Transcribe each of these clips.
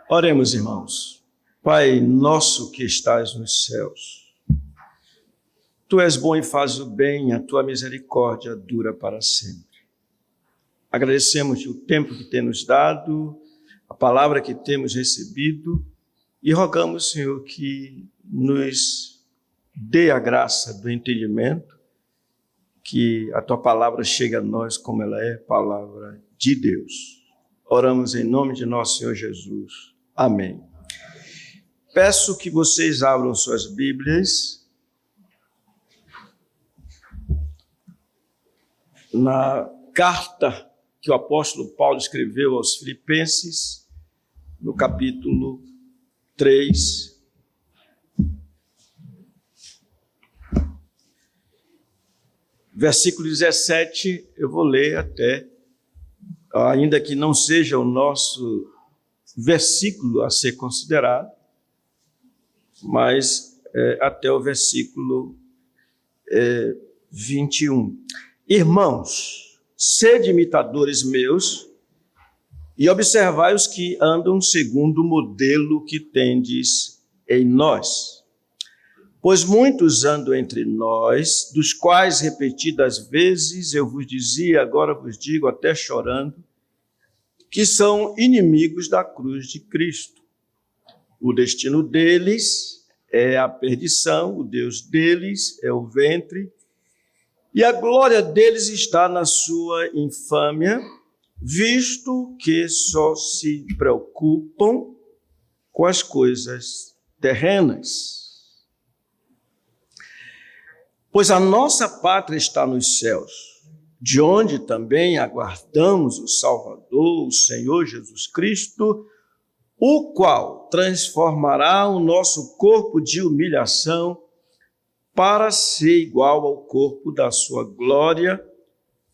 Oremos, irmãos. Pai nosso que estás nos céus, Tu és bom e fazes o bem, a Tua misericórdia dura para sempre. Agradecemos o tempo que tem nos dado, a palavra que temos recebido e rogamos, Senhor, que nos dê a graça do entendimento, que a Tua palavra chegue a nós como ela é, palavra de Deus. Oramos em nome de nosso Senhor Jesus. Amém. Peço que vocês abram suas Bíblias na carta que o apóstolo Paulo escreveu aos Filipenses, no capítulo 3. Versículo 17, eu vou ler até, ainda que não seja o nosso versículo a ser considerado, mas até o versículo 21. Irmãos, sede imitadores meus e observai os que andam segundo o modelo que tendes em nós. Pois muitos andam entre nós, dos quais repetidas vezes eu vos dizia, agora vos digo até chorando, que são inimigos da cruz de Cristo. O destino deles é a perdição, o Deus deles é o ventre, e a glória deles está na sua infâmia, visto que só se preocupam com as coisas terrenas. Pois a nossa pátria está nos céus, de onde também aguardamos o Salvador, o Senhor Jesus Cristo, o qual transformará o nosso corpo de humilhação para ser igual ao corpo da sua glória,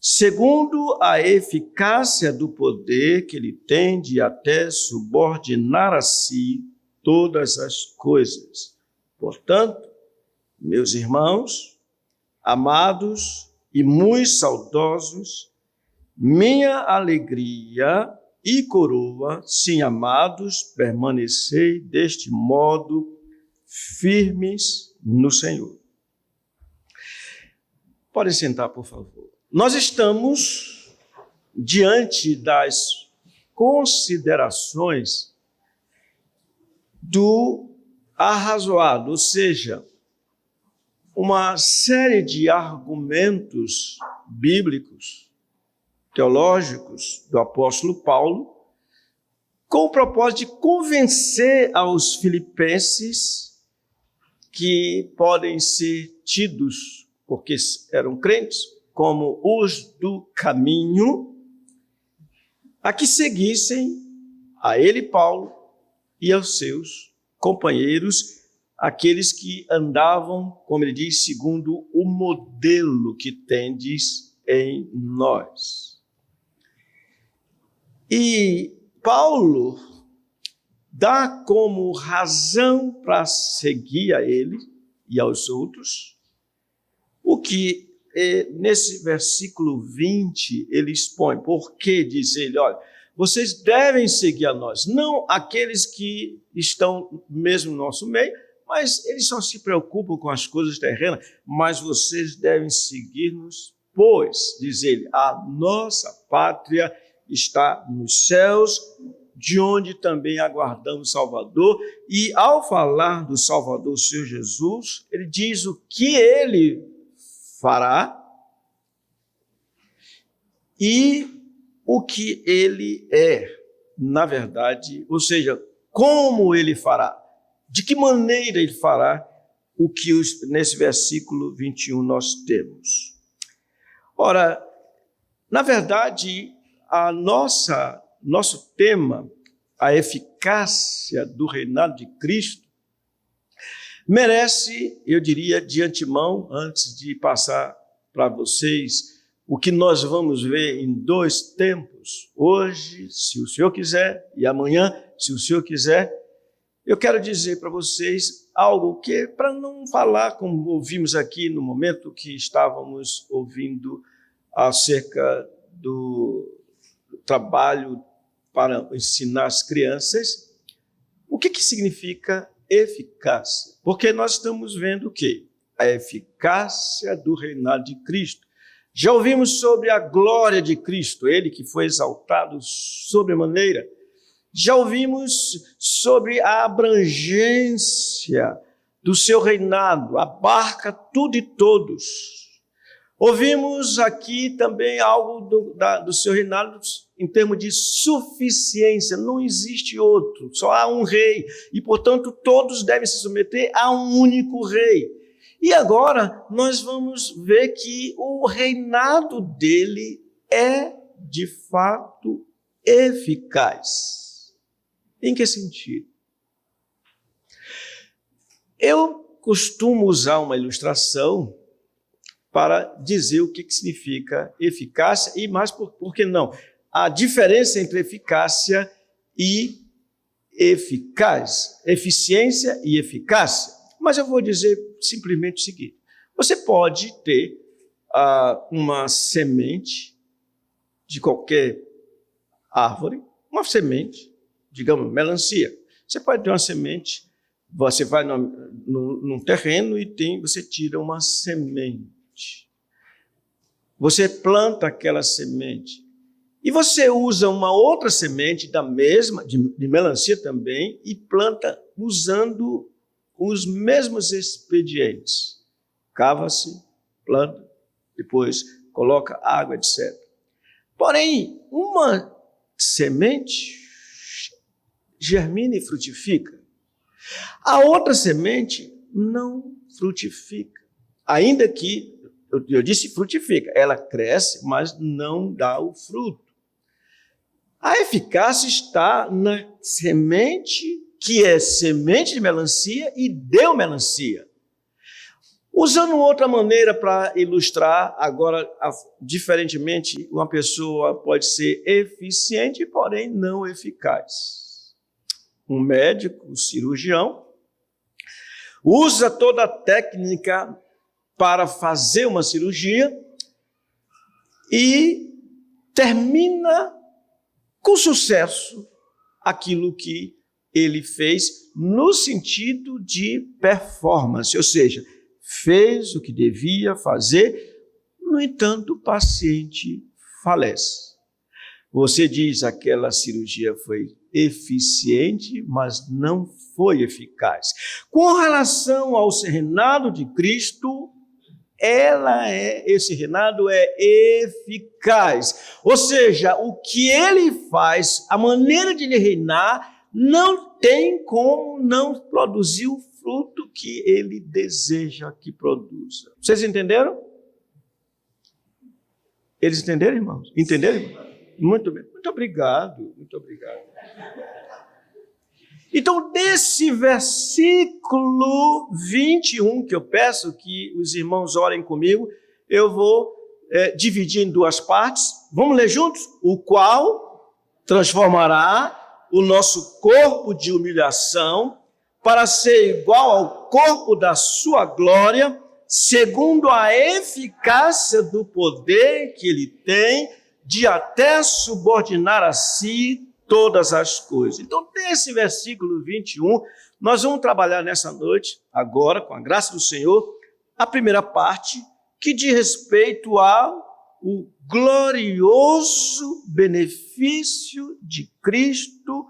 segundo a eficácia do poder que ele tem de até subordinar a si todas as coisas. Portanto, meus irmãos, amados e muito saudosos, minha alegria e coroa, sim, amados, permanecei deste modo firmes no Senhor. Podem sentar, por favor. Nós estamos diante das considerações do arrazoado, ou seja, uma série de argumentos bíblicos, teológicos do apóstolo Paulo, com o propósito de convencer aos filipenses que podem ser tidos, porque eram crentes, como os do caminho, a que seguissem a ele, Paulo, e aos seus companheiros, aqueles que andavam, como ele diz, segundo o modelo que tendes em nós. E Paulo dá como razão para seguir a ele e aos outros, o que nesse versículo 20 ele expõe. Por que diz ele, olha, vocês devem seguir a nós, não aqueles que estão mesmo no nosso meio, mas eles só se preocupam com as coisas terrenas, mas vocês devem seguir-nos, pois, diz ele, a nossa pátria está nos céus, de onde também aguardamos o Salvador. E ao falar do Salvador, o Senhor Jesus, ele diz o que ele fará e o que ele é, na verdade, ou seja, como ele fará. De que maneira ele fará o que nesse versículo 21 nós temos? Ora, na verdade, nosso tema, a eficácia do reinado de Cristo, merece, eu diria, de antemão, antes de passar para vocês o que nós vamos ver em 2 tempos, hoje, se o Senhor quiser, e amanhã, se o Senhor quiser, eu quero dizer para vocês algo que, para não falar como ouvimos aqui no momento que estávamos ouvindo acerca do trabalho para ensinar as crianças, O que significa eficácia? Porque nós estamos vendo o quê? A eficácia do reinado de Cristo. Já ouvimos sobre a glória de Cristo, ele que foi exaltado sobremaneira. Já ouvimos sobre a abrangência do seu reinado, abarca tudo e todos. Ouvimos aqui também algo do seu reinado em termos de suficiência, não existe outro, só há um rei, e portanto todos devem se submeter a um único rei. E agora nós vamos ver que o reinado dele é de fato eficaz. Em que sentido? Eu costumo usar uma ilustração para dizer o que significa eficácia e mais por que não? A diferença entre eficácia e eficaz, eficiência e eficácia. Mas eu vou dizer simplesmente o seguinte: você pode ter uma semente de qualquer árvore, uma semente, digamos, melancia. Você pode ter uma semente, você vai num terreno e você tira uma semente. Você planta aquela semente e você usa uma outra semente da mesma, de melancia também, e planta usando os mesmos expedientes. Cava-se, planta, depois coloca água, etc. Porém, uma semente germina e frutifica. A outra semente não frutifica. Ainda que, eu disse frutifica, ela cresce, mas não dá o fruto. A eficácia está na semente, que é semente de melancia e deu melancia. Usando outra maneira para ilustrar, agora, diferentemente, uma pessoa pode ser eficiente, porém não eficaz. Um médico, um cirurgião, usa toda a técnica para fazer uma cirurgia e termina com sucesso aquilo que ele fez no sentido de performance, ou seja, fez o que devia fazer, no entanto, o paciente falece. Você diz aquela cirurgia foi eficiente, mas não foi eficaz. Com relação ao reinado de Cristo, esse reinado é eficaz. Ou seja, o que ele faz, a maneira de ele reinar, não tem como não produzir o fruto que ele deseja que produza. Vocês entenderam? Eles entenderam, irmãos? Entenderam, irmãos? Muito bem. Muito obrigado. Muito obrigado. Então, desse versículo 21, que eu peço que os irmãos orem comigo, eu vou dividir em duas partes. Vamos ler juntos? O qual transformará o nosso corpo de humilhação para ser igual ao corpo da sua glória, segundo a eficácia do poder que ele tem de até subordinar a si todas as coisas. Então, desse versículo 21, nós vamos trabalhar nessa noite, agora, com a graça do Senhor, a primeira parte, que diz respeito ao glorioso benefício de Cristo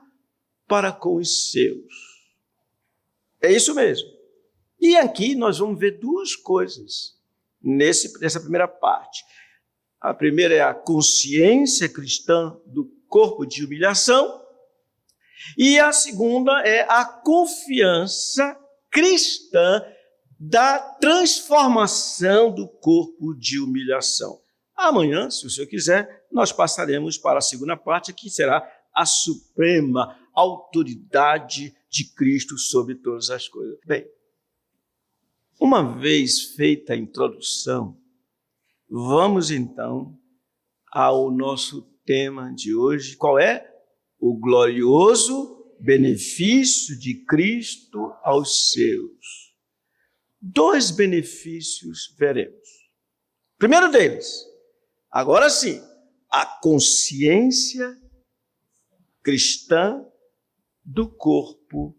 para com os seus. É isso mesmo. E aqui nós vamos ver duas coisas nessa primeira parte. A primeira é a consciência cristã do corpo de humilhação, e a segunda é a confiança cristã da transformação do corpo de humilhação. Amanhã, se o senhor quiser, nós passaremos para a segunda parte, que será a suprema autoridade de Cristo sobre todas as coisas. Bem, uma vez feita a introdução, vamos então ao nosso tema de hoje. Qual é? O glorioso benefício de Cristo aos seus. Dois benefícios veremos. Primeiro deles, agora sim, a consciência cristã do corpo corpo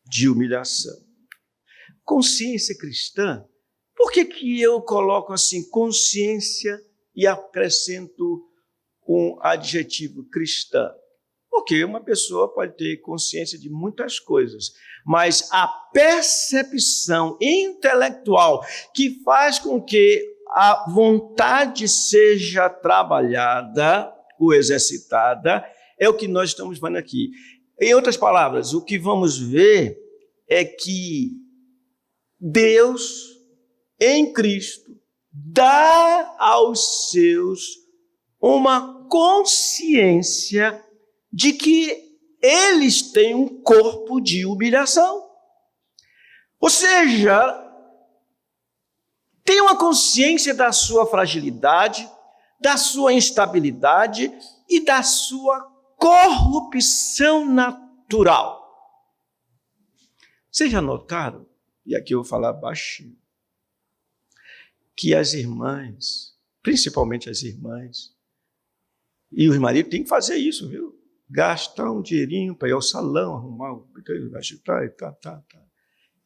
de humilhação. Consciência cristã, por que eu coloco assim consciência e acrescento um adjetivo cristã? Porque uma pessoa pode ter consciência de muitas coisas, mas a percepção intelectual que faz com que a vontade seja trabalhada ou exercitada é o que nós estamos vendo aqui. Em outras palavras, o que vamos ver é que Deus, em Cristo, dá aos seus uma consciência de que eles têm um corpo de humilhação. Ou seja, tem uma consciência da sua fragilidade, da sua instabilidade e da sua corrupção natural. Vocês já notaram, e aqui eu vou falar baixinho, que as irmãs, principalmente as irmãs, e os maridos têm que fazer isso, viu? Gastar um dinheirinho para ir ao salão, arrumar o...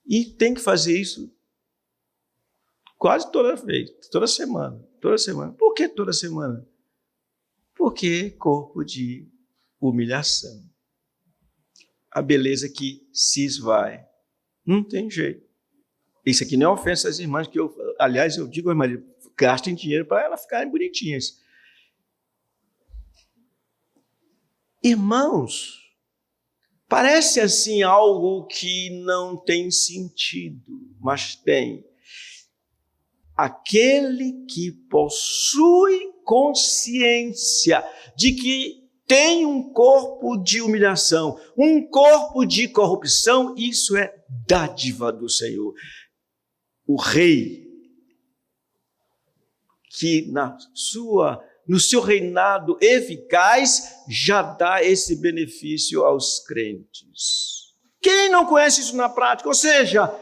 E tem que fazer isso quase toda vez, toda semana. Por que toda semana? Porque corpo de humilhação. A beleza que se esvai. Não tem jeito. Isso aqui não é ofensa às irmãs, que aliás, eu digo aos maridos, gastem dinheiro para elas ficarem bonitinhas. Irmãos, parece assim algo que não tem sentido, mas tem. Aquele que possui consciência de que tem um corpo de humilhação, um corpo de corrupção, isso é dádiva do Senhor. O rei, que no seu reinado eficaz, já dá esse benefício aos crentes. Quem não conhece isso na prática? Ou seja,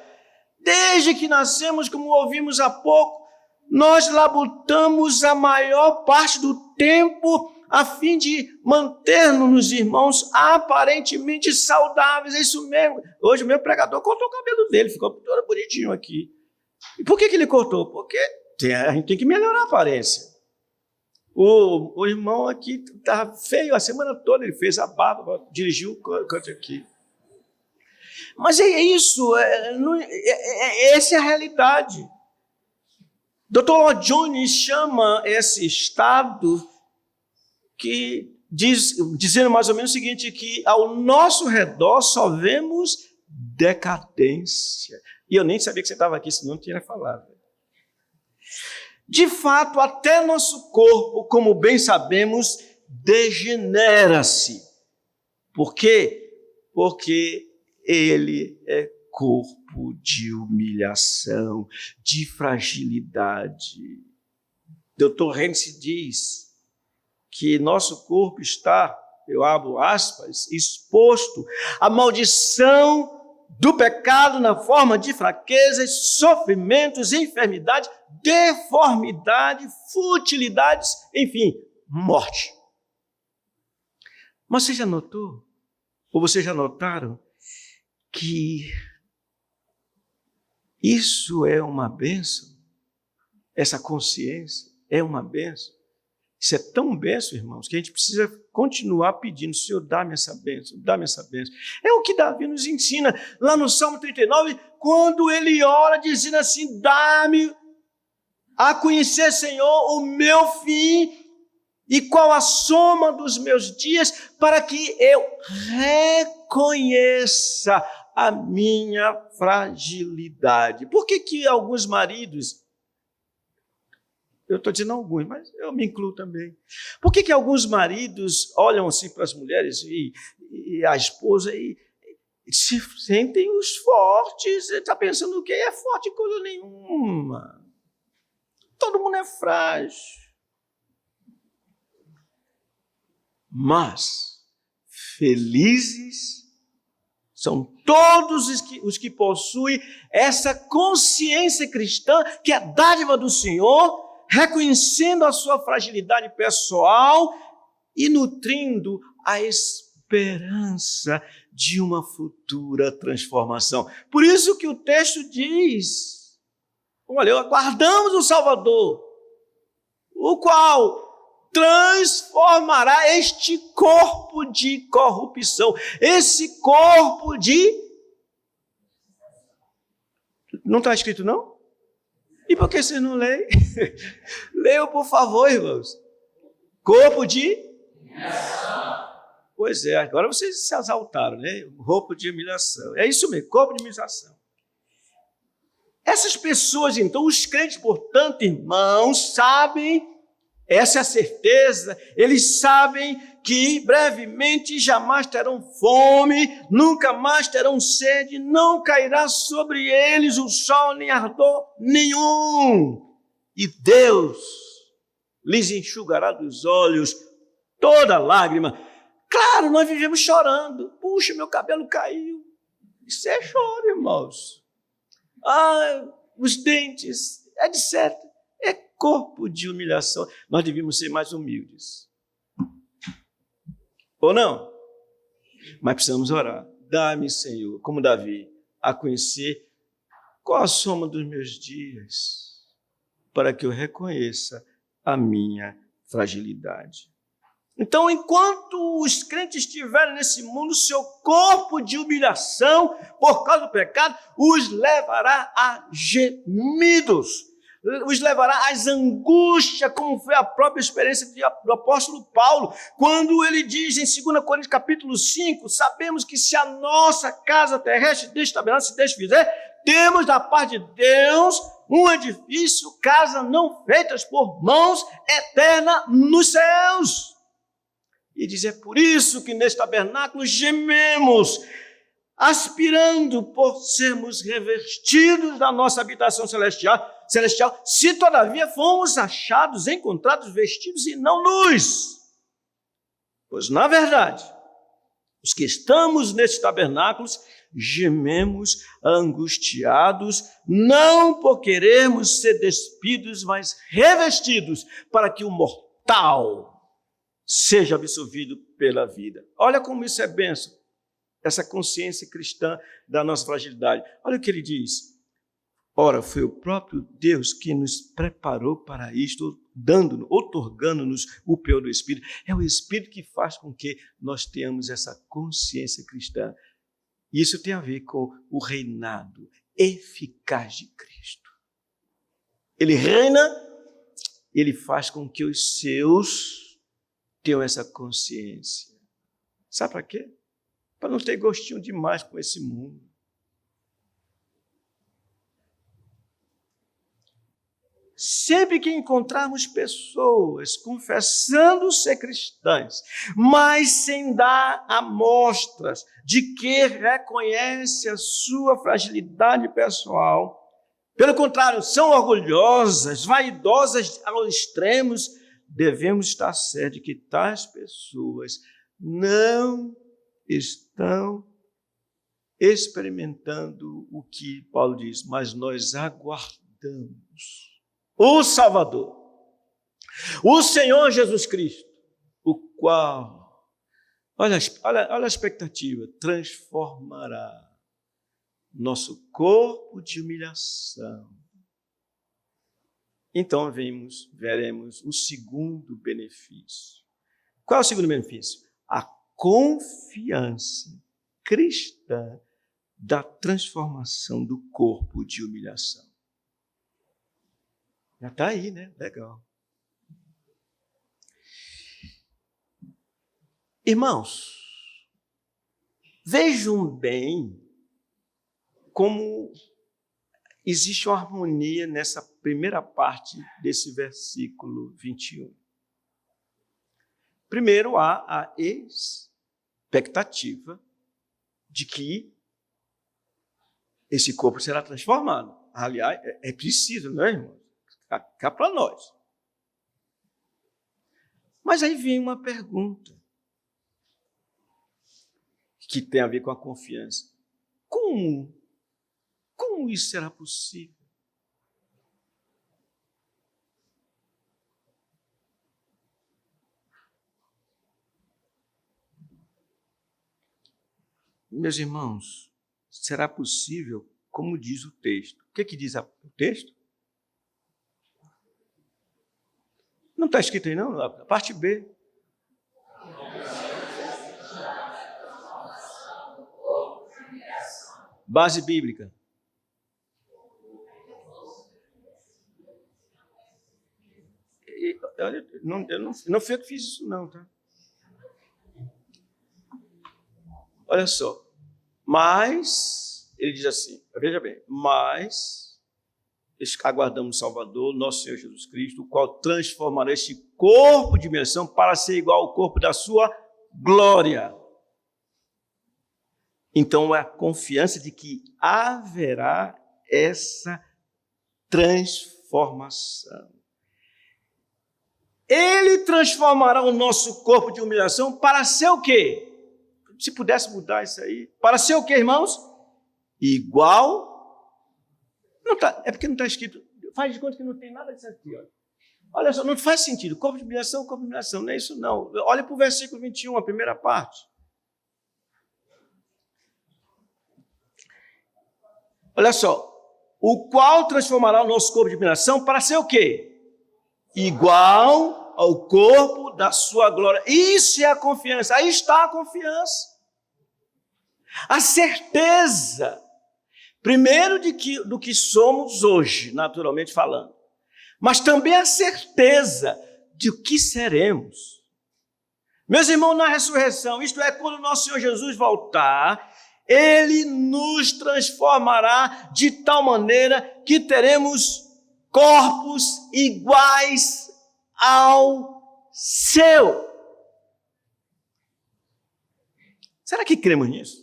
desde que nascemos, como ouvimos há pouco, nós labutamos a maior parte do tempo a fim de manter-nos, irmãos, aparentemente saudáveis. É isso mesmo. Hoje o meu pregador cortou o cabelo dele, ficou todo bonitinho aqui. E por que ele cortou? Porque a gente tem que melhorar a aparência. O irmão aqui estava feio a semana toda, ele fez a barba, dirigiu o canto aqui. Mas é isso, essa é a realidade. Dr. Lloyd Jones chama esse estado que dizendo mais ou menos o seguinte, que ao nosso redor só vemos decadência. E eu nem sabia que você estava aqui, senão não tinha falado. De fato, até nosso corpo, como bem sabemos, degenera-se. Por quê? Porque ele é corpo de humilhação, de fragilidade. Dr. Heinz diz que nosso corpo está, eu abro aspas, exposto à maldição do pecado na forma de fraquezas, sofrimentos, enfermidade, deformidade, futilidades, enfim, morte. Mas você já notou, ou vocês já notaram, que isso é uma bênção? Essa consciência é uma bênção? Isso é tão bênção, irmãos, que a gente precisa continuar pedindo, Senhor, dá-me essa bênção, dá-me essa bênção. É o que Davi nos ensina lá no Salmo 39, quando ele ora dizendo assim, dá-me a conhecer, Senhor, o meu fim e qual a soma dos meus dias, para que eu reconheça a minha fragilidade. Por que alguns maridos... Eu estou dizendo alguns, mas eu me incluo também. Por que alguns maridos olham assim para as mulheres e a esposa e se sentem os fortes? Está pensando o quê? É forte coisa nenhuma. Todo mundo é frágil. Mas felizes são todos os que possuem essa consciência cristã, que é dádiva do Senhor, reconhecendo a sua fragilidade pessoal e nutrindo a esperança de uma futura transformação. Por isso que o texto diz, olha, aguardamos o Salvador, o qual transformará este corpo de corrupção, esse corpo de... Não está escrito, não? E por que vocês não leem? Leiam, por favor, irmãos. Corpo de... Pois é, agora vocês se exaltaram, né? Corpo de humilhação. É isso mesmo, corpo de humilhação. Essas pessoas, então, os crentes, portanto, irmãos, sabem, essa é a certeza, eles sabem que brevemente jamais terão fome, nunca mais terão sede, não cairá sobre eles o sol nem ardor nenhum. E Deus lhes enxugará dos olhos toda lágrima. Claro, nós vivemos chorando. Puxa, meu cabelo caiu. Isso é choro, irmãos. Os dentes, etc. É corpo de humilhação. Nós devíamos ser mais humildes. Ou não? Mas precisamos orar. Dá-me, Senhor, como Davi, a conhecer qual a soma dos meus dias, para que eu reconheça a minha fragilidade. Então, enquanto os crentes estiverem nesse mundo, seu corpo de humilhação, por causa do pecado, os levará a gemidos, os levará às angústias, como foi a própria experiência do apóstolo Paulo, quando ele diz em 2 Coríntios capítulo 5, sabemos que se a nossa casa terrestre deste tabernáculo se desfizer, temos da parte de Deus um edifício, casa não feitas por mãos, eterna nos céus. E diz, é por isso que neste tabernáculo gememos, aspirando por sermos revestidos da nossa habitação celestial, se todavia fomos achados, encontrados, vestidos e não nus. Pois, na verdade, os que estamos nestes tabernáculos, gememos angustiados, não por querermos ser despidos, mas revestidos, para que o mortal seja absorvido pela vida. Olha como isso é bênção, essa consciência cristã da nossa fragilidade. Olha o que ele diz. Ora, foi o próprio Deus que nos preparou para isto, otorgando-nos o penhor do Espírito. É o Espírito que faz com que nós tenhamos essa consciência cristã. Isso tem a ver com o reinado eficaz de Cristo. Ele reina, ele faz com que os seus tenham essa consciência. Sabe para quê? Para não ter gostinho demais com esse mundo. Sempre que encontrarmos pessoas confessando ser cristãs, mas sem dar amostras de que reconhece a sua fragilidade pessoal, pelo contrário, são orgulhosas, vaidosas aos extremos, devemos estar certos de que tais pessoas não estão experimentando o que Paulo diz, mas nós aguardamos o Salvador, o Senhor Jesus Cristo, o qual, olha a expectativa, transformará nosso corpo de humilhação. Então veremos o segundo benefício. Qual é o segundo benefício? A confiança cristã da transformação do corpo de humilhação. Já está aí, né? Legal. Irmãos, vejam bem como existe uma harmonia nessa primeira parte desse versículo 21. Primeiro, há a expectativa de que esse corpo será transformado. Aliás, é preciso, não é, irmão? Cá para nós. Mas aí vem uma pergunta que tem a ver com a confiança. Como isso será possível? Meus irmãos, será possível, como diz o texto? O que diz o texto? Não está escrito aí, não? A parte B. Base bíblica. Olha, não fui eu que fiz isso, não, tá? Olha só. Mas, ele diz assim, veja bem, mas aguardamos o Salvador, nosso Senhor Jesus Cristo, o qual transformará este corpo de dimensão para ser igual ao corpo da sua glória. Então, é a confiança de que haverá essa transformação. Ele transformará o nosso corpo de humilhação para ser o quê? Se pudesse mudar isso aí. Para ser o quê, irmãos? Igual. Não tá, é porque não está escrito. Faz de conta que não tem nada disso aqui. Olha só, não faz sentido. Corpo de humilhação, não é isso não. Olha para o versículo 21, a primeira parte. Olha só. O qual transformará o nosso corpo de humilhação para ser o quê? Igual ao corpo da sua glória. Isso é a confiança. Aí está a confiança. A certeza, primeiro do que somos hoje, naturalmente falando, mas também a certeza de o que seremos. Meus irmãos, na ressurreição, isto é, quando o nosso Senhor Jesus voltar, Ele nos transformará de tal maneira que teremos corpos iguais ao seu. Será que cremos nisso?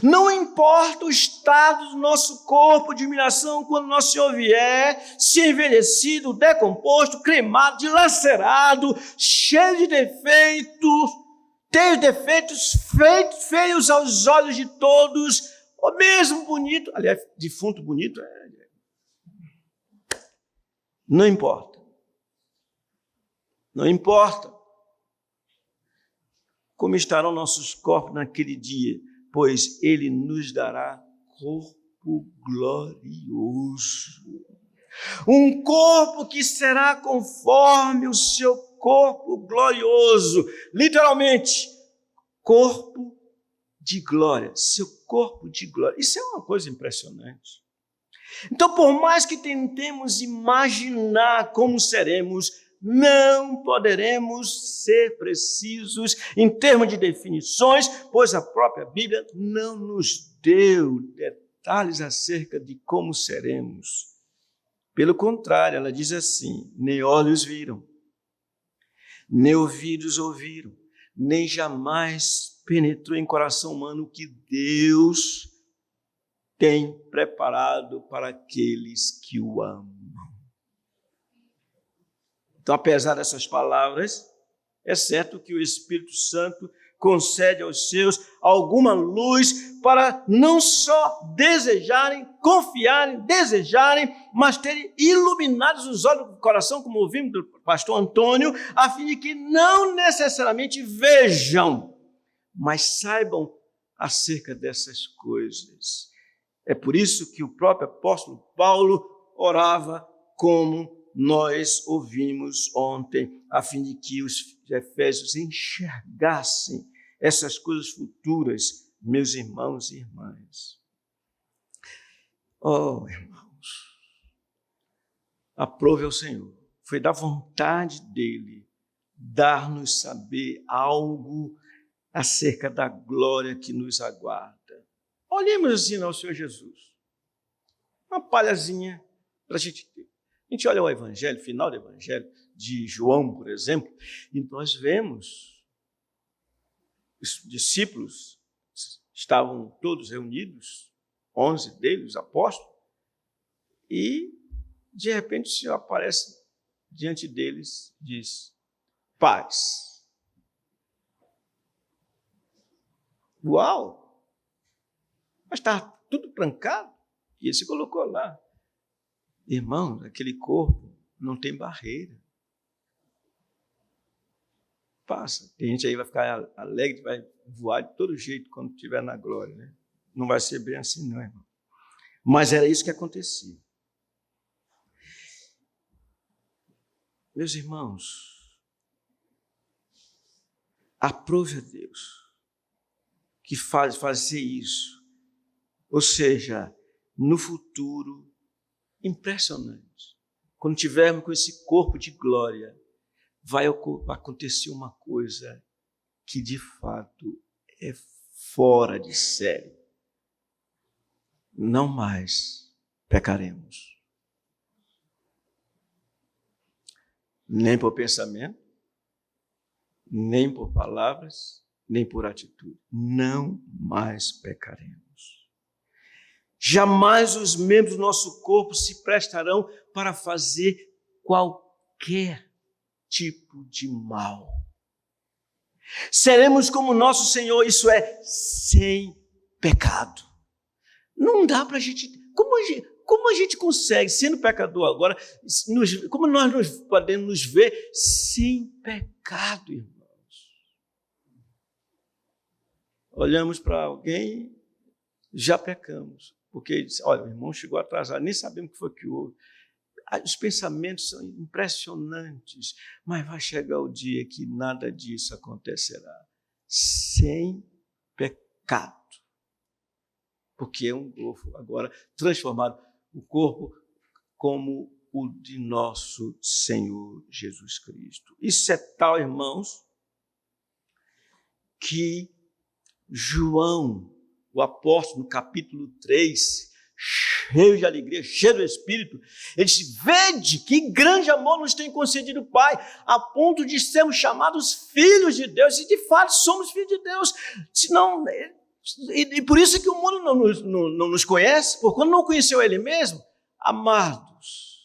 Não importa o estado do nosso corpo de humilhação quando nosso Senhor vier, se envelhecido, decomposto, cremado, dilacerado, cheio de defeitos, tem defeitos feios aos olhos de todos, ou mesmo bonito, aliás, defunto bonito, não importa. Não importa como estarão nossos corpos naquele dia, pois Ele nos dará corpo glorioso. Um corpo que será conforme o seu corpo glorioso. Literalmente, corpo de glória. Seu corpo de glória. Isso é uma coisa impressionante. Então, por mais que tentemos imaginar como seremos, não poderemos ser precisos em termos de definições, pois a própria Bíblia não nos deu detalhes acerca de como seremos. Pelo contrário, ela diz assim: nem olhos viram, nem ouvidos ouviram, nem jamais penetrou em coração humano o que Deus tem preparado para aqueles que o amam. Então, apesar dessas palavras, é certo que o Espírito Santo concede aos seus alguma luz para não só desejarem, confiarem, desejarem, mas terem iluminados os olhos do coração, como ouvimos do pastor Antônio, a fim de que não necessariamente vejam, mas saibam acerca dessas coisas. É por isso que o próprio apóstolo Paulo orava como nós ouvimos ontem, a fim de que os efésios enxergassem essas coisas futuras, meus irmãos e irmãs. Oh, irmãos, aprove ao Senhor. Foi da vontade dele dar-nos saber algo acerca da glória que nos aguarda. Olhemos assim ao Senhor Jesus. Uma palhazinha para a gente ter. A gente olha o Evangelho, final do Evangelho de João, por exemplo, e nós vemos os discípulos estavam todos reunidos, 11 deles, os apóstolos, e de repente o Senhor aparece diante deles e diz: paz. Uau! Mas estava tudo trancado e ele se colocou lá. Irmão, aquele corpo não tem barreira. passa. Tem gente aí que vai ficar alegre, vai voar de todo jeito quando estiver na glória, né? Não vai ser bem assim, não, irmão. Mas era isso que acontecia. Meus irmãos, aprove a Deus que fazer isso. Ou seja, no futuro, impressionante, quando tivermos com esse corpo de glória, vai acontecer uma coisa que de fato é fora de série. Não mais pecaremos. Nem por pensamento, nem por palavras, nem por atitude. Não mais pecaremos. Jamais os membros do nosso corpo se prestarão para fazer qualquer tipo de mal. Seremos como nosso Senhor, isso é, sem pecado. Não dá para a gente... Como a gente consegue, sendo pecador agora, como nós podemos nos ver sem pecado, irmãos? Olhamos para alguém, já pecamos. Porque ele disse, olha, o irmão chegou atrasado, nem sabemos o que foi que houve. Os pensamentos são impressionantes, mas vai chegar o dia que nada disso acontecerá. Sem pecado. Porque é um corpo agora transformado, o corpo como o de nosso Senhor Jesus Cristo. Isso é tal, irmãos, que João, o apóstolo, no capítulo 3, cheio de alegria, cheio do Espírito, ele disse, vede que grande amor nos tem concedido o Pai, a ponto de sermos chamados filhos de Deus, e de fato somos filhos de Deus, senão, e por isso que o mundo não nos conhece, porque quando não conheceu Ele mesmo, amados,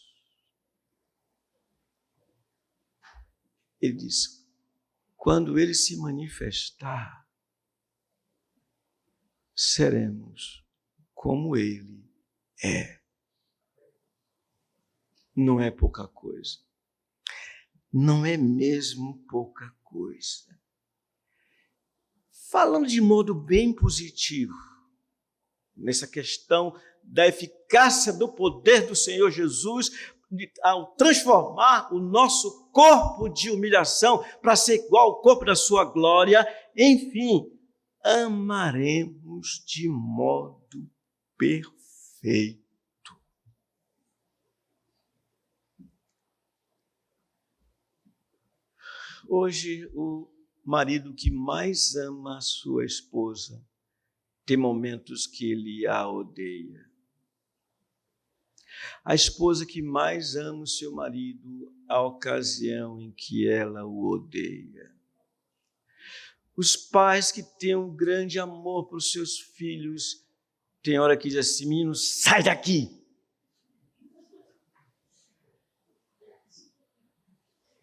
ele disse, quando Ele se manifestar, seremos como Ele é. Não é pouca coisa. Não é mesmo pouca coisa. Falando de modo bem positivo, nessa questão da eficácia do poder do Senhor Jesus, ao transformar o nosso corpo de humilhação para ser igual ao corpo da sua glória, enfim, amaremos de modo perfeito. Hoje, o marido que mais ama a sua esposa tem momentos que ele a odeia. A esposa que mais ama o seu marido, a ocasião em que ela o odeia. Os pais que têm um grande amor para os seus filhos, tem hora que diz assim, menino, sai daqui.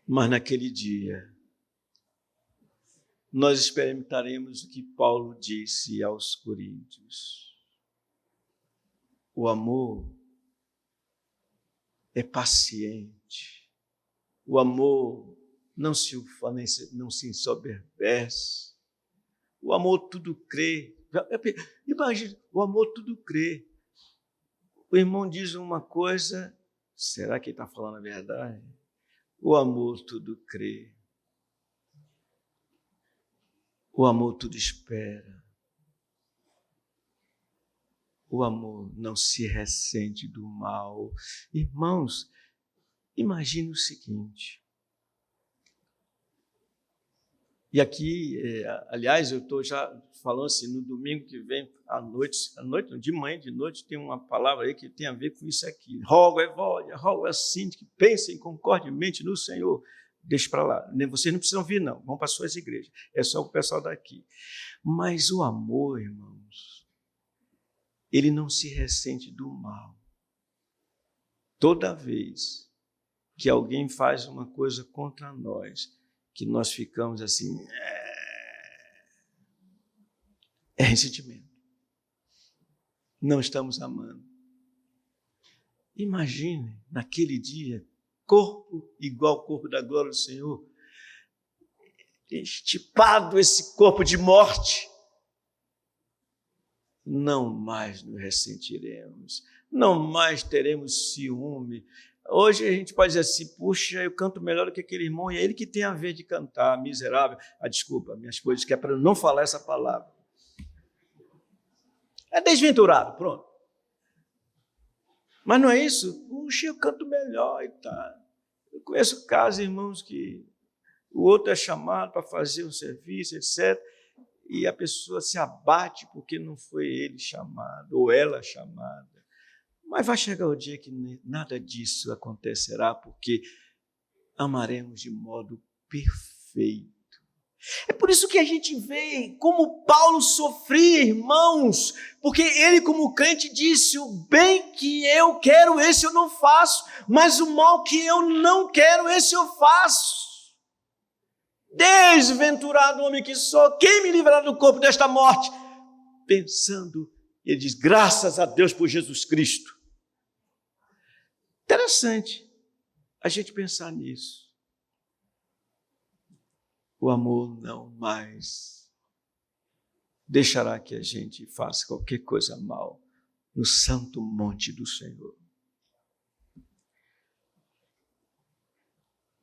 Mas naquele dia, nós experimentaremos o que Paulo disse aos Coríntios. O amor é paciente. O amor não se ufana, não se ensoberbece. O amor tudo crê. Imagina, o amor tudo crê. O irmão diz uma coisa, será que ele está falando a verdade? O amor tudo crê. O amor tudo espera. O amor não se ressente do mal. Irmãos, imagine o seguinte. E aqui, aliás, eu estou já falando assim, no domingo que vem, à noite, de manhã, de noite, tem uma palavra aí que tem a ver com isso aqui. Rogo a Evódia, rogo a Cíntia, que pensem concordemente no Senhor. Deixa para lá. Vocês não precisam vir, não. Vão para as suas igrejas. É só o pessoal daqui. Mas o amor, irmãos, ele não se ressente do mal. Toda vez que alguém faz uma coisa contra nós, que nós ficamos assim, é ressentimento. Não estamos amando. Imagine, naquele dia, corpo igual ao corpo da glória do Senhor. estipado esse corpo de morte, não mais nos ressentiremos, não mais teremos ciúme. Hoje a gente pode dizer assim, puxa, eu canto melhor do que aquele irmão, e é ele que tem a ver de cantar, miserável. Desculpa, minhas coisas, que é para eu não falar essa palavra. É desventurado, pronto. Mas não é isso? Puxa, eu canto melhor e tá. Eu conheço casos, irmãos, que o outro é chamado para fazer um serviço, etc., e a pessoa se abate porque não foi ele chamado, ou ela chamada. Mas vai chegar o dia que nada disso acontecerá, porque amaremos de modo perfeito. É por isso que a gente vê como Paulo sofria, irmãos, porque ele, como crente, disse: o bem que eu quero, esse eu não faço, mas o mal que eu não quero, esse eu faço. Desventurado homem que sou, quem me livrará do corpo desta morte? Pensando, ele diz: graças a Deus por Jesus Cristo. Interessante a gente pensar nisso. O amor não mais deixará que a gente faça qualquer coisa mal no santo monte do Senhor.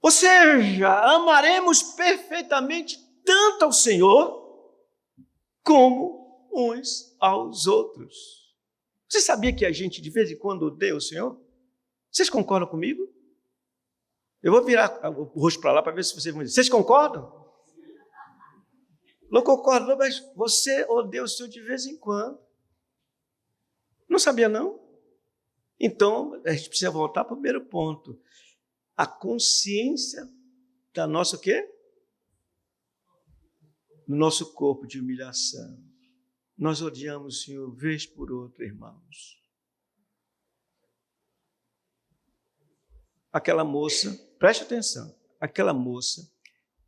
Ou seja, amaremos perfeitamente tanto ao Senhor como uns aos outros. Você sabia que a gente de vez em quando odeia o Senhor? Vocês concordam comigo? Eu vou virar o rosto para lá para ver se vocês vão dizer. Vocês concordam? Não concordo, mas você odeia o Senhor de vez em quando. Não sabia, não? Então, a gente precisa voltar para o primeiro ponto. A consciência da nossa o quê? No nosso corpo de humilhação. Nós odiamos o Senhor vez por outra, irmãos. Aquela moça, preste atenção, aquela moça,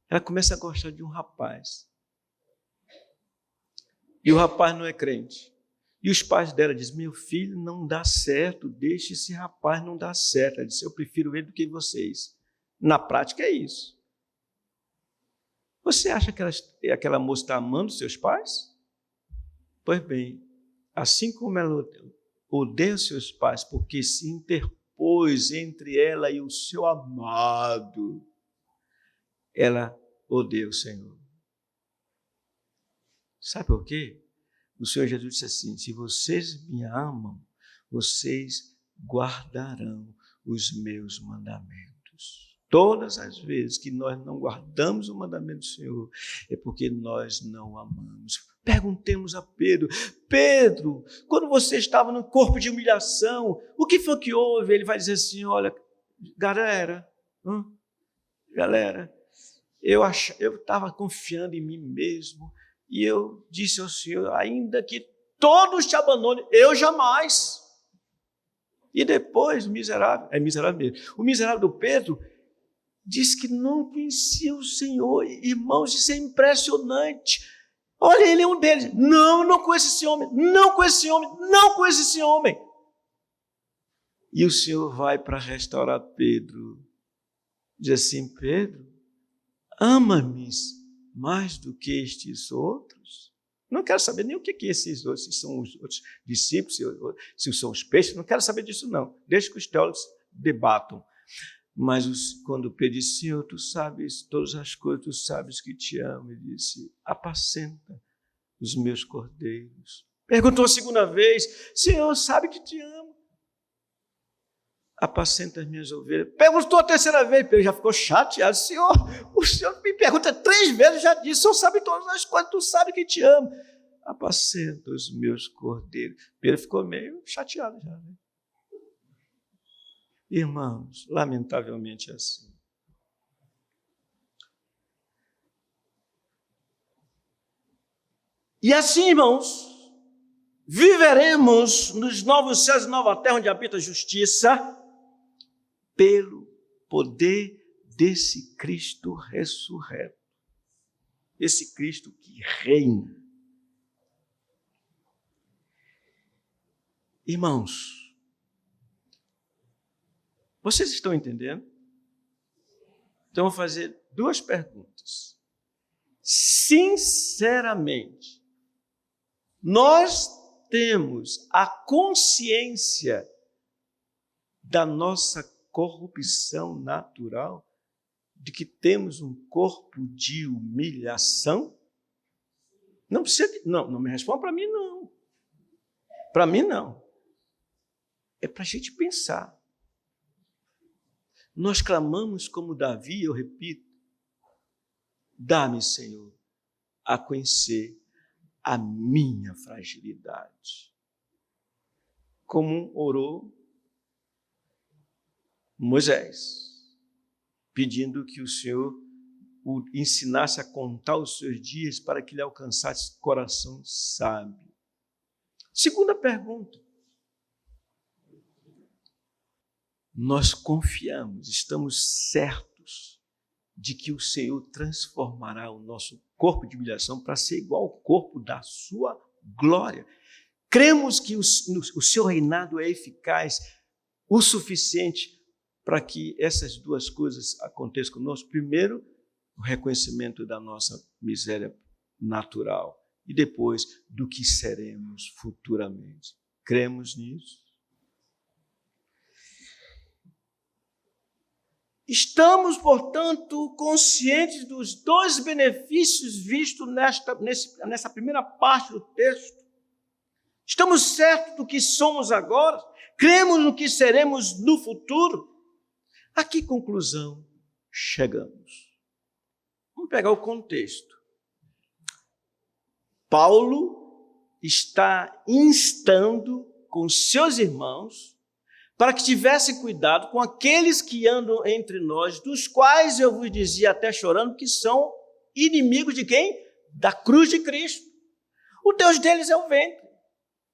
ela começa a gostar de um rapaz. E o rapaz não é crente. E os pais dela dizem: meu filho, não dá certo, deixe esse rapaz não dar certo. Ela disse: eu prefiro ele do que vocês. Na prática é isso. Você acha que aquela moça está amando seus pais? Pois bem, assim como ela odeia seus pais porque se interpôs entre ela e o seu amado, ela odeia o Senhor. Sabe por quê? O Senhor Jesus disse assim: se vocês me amam, vocês guardarão os meus mandamentos. Todas as vezes que nós não guardamos o mandamento do Senhor, é porque nós não amamos. Perguntemos a Pedro: Pedro, quando você estava no corpo de humilhação, o que foi que houve? Ele vai dizer assim: olha, galera, eu estava confiando em mim mesmo, e eu disse ao Senhor: ainda que todos te abandonem, eu jamais. E depois o miserável mesmo, o miserável do Pedro diz que não conhecia o Senhor. Irmãos, isso é impressionante. Olha, ele é um deles. Não conheço esse homem, não conheço esse homem, não conheço esse homem. E o Senhor vai para restaurar Pedro. Diz assim: Pedro, ama-me mais do que estes outros? Não quero saber nem o que esses outros, se são os outros discípulos, se são os peixes, não quero saber disso não. Deixa que os teólogos debatam. Mas quando Pedro disse: Senhor, tu sabes todas as coisas, tu sabes que te amo, ele disse: apacenta os meus cordeiros. Perguntou a segunda vez: Senhor, sabe que te amo, apacenta as minhas ovelhas. Perguntou a terceira vez, Pedro já ficou chateado: Senhor, o Senhor me pergunta 3 vezes, já disse: o Senhor sabe todas as coisas, tu sabe que te amo, apacenta os meus cordeiros. Pedro ficou meio chateado já, né? Irmãos, lamentavelmente é assim. E assim, irmãos, viveremos nos novos céus e nova terra, onde habita a justiça, pelo poder desse Cristo ressurreto. Esse Cristo que reina. Irmãos, vocês estão entendendo? Então, eu vou fazer 2 perguntas. sinceramente, nós temos a consciência da nossa corrupção natural, de que temos um corpo de humilhação? Não precisa, não me responda para mim, não. Para mim, não. É para a gente pensar. Nós clamamos como Davi, eu repito, dá-me, Senhor, a conhecer a minha fragilidade. Como orou Moisés, pedindo que o Senhor o ensinasse a contar os seus dias para que ele alcançasse coração sábio. Segunda pergunta. Nós confiamos, estamos certos de que o Senhor transformará o nosso corpo de humilhação para ser igual ao corpo da sua glória. Cremos que o seu reinado é eficaz o suficiente para que essas duas coisas aconteçam conosco. Primeiro, o reconhecimento da nossa miséria natural e depois do que seremos futuramente. Cremos nisso? Estamos, portanto, conscientes dos dois benefícios vistos nessa primeira parte do texto. Estamos certos do que somos agora? Cremos no que seremos no futuro? A que conclusão chegamos? Vamos pegar o contexto. Paulo está instando com seus irmãos para que tivessem cuidado com aqueles que andam entre nós, dos quais eu vos dizia até chorando que são inimigos de quem? Da cruz de Cristo. O Deus deles é o ventre.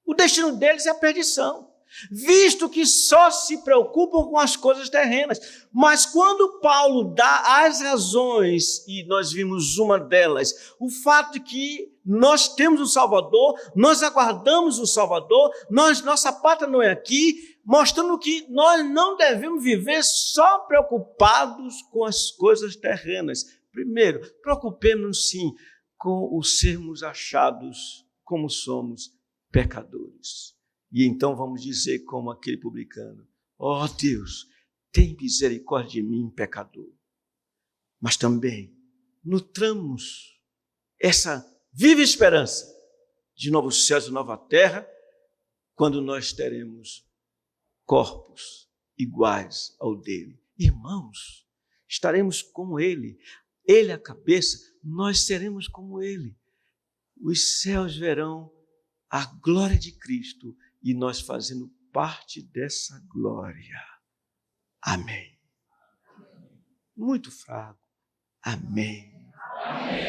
O destino deles é a perdição, visto que só se preocupam com as coisas terrenas. Mas quando Paulo dá as razões, e nós vimos uma delas, o fato de que nós temos um Salvador, nós aguardamos o Salvador, nossa pátria não é aqui, mostrando que nós não devemos viver só preocupados com as coisas terrenas. Primeiro, preocupemos-nos sim com o sermos achados como somos pecadores. E então vamos dizer como aquele publicano: ó Deus, tem misericórdia de mim, pecador. Mas também nutramos essa viva esperança de novos céus e nova terra, quando nós teremos corpos iguais ao dele. Irmãos, estaremos como ele. Ele é a cabeça, nós seremos como ele. Os céus verão a glória de Cristo e nós fazendo parte dessa glória. Amém. Muito fraco. Amém. Amém.